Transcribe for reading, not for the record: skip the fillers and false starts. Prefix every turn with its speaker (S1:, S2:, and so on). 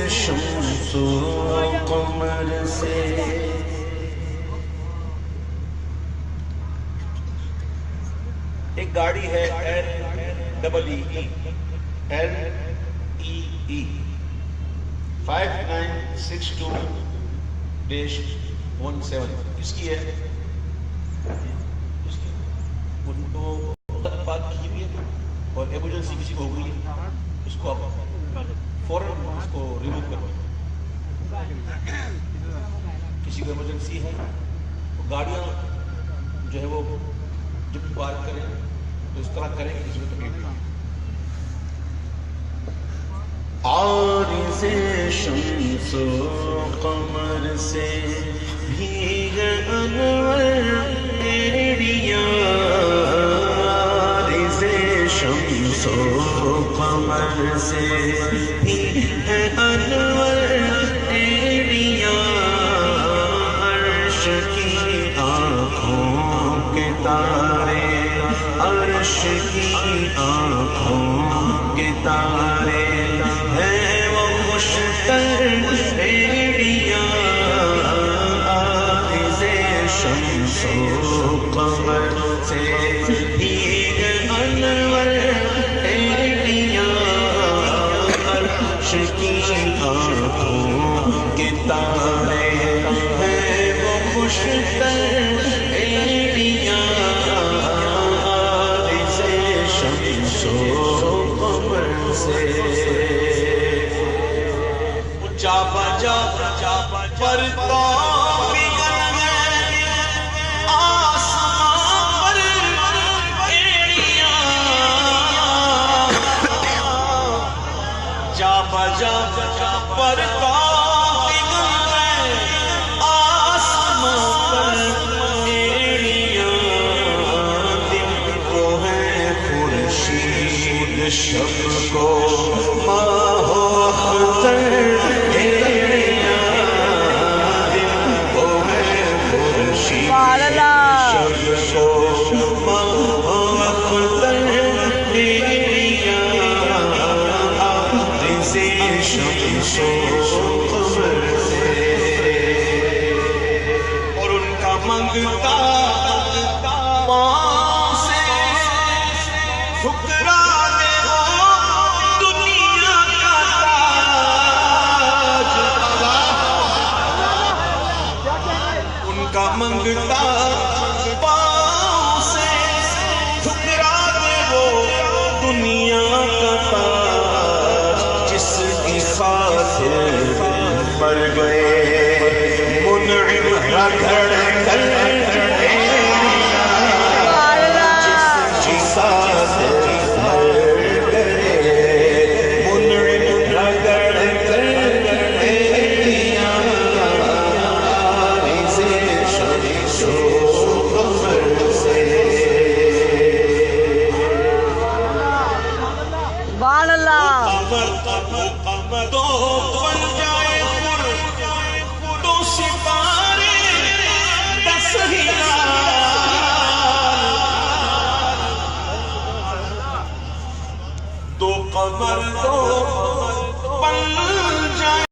S1: شمس و قمر سے
S2: ایک گاڑی ہے LEE 5962-17 کس کی ہے؟ ان کو بات کی ہوئی ہے اور ایمرجنسی کسی کو ہو گئی ہے، اس کو آپ فوراً اس کو ریموو کرو. کسی کو ایمرجنسی ہے گاڑیاں جو ہے وہ جب پارک کریں تو اس طرح کریں کہ کسی کو تکلیف نہ ہو.
S1: عارض شمس و قمر سے بھیگ انور تیریاں، عارض شمس و قمر سے بھیگ انور تیریاں، عرش کی آنکھوں کے تارے، عرش کی آنکھوں کے تارے ہیں وہ خوشتر بیڑیاں، عارض شمس و قمر سے بھیگ انور بیڑیاں، عرش کی آنکھوں کے تارے ہیں وہ خوشتر بیڑیاں، عارض شمس و قمر سے.
S2: جا بجا پرتاب بگل گئے آسمان پر ایڑیاں، جا بجا پرتاب بگل گئے آسمان پر ایڑیاں،
S1: دن کو ہے خورشید، شب کو ماہ و اختر،
S2: اور ان کا منگتا پاؤں سے ٹھکرا دے وہ دنیا کا تاج، ان کا منگتا پاؤں سے ٹھکرا دے وہ دنیا کا تاج، جس کی خاطر
S1: پر گئے منعم رگڑ کر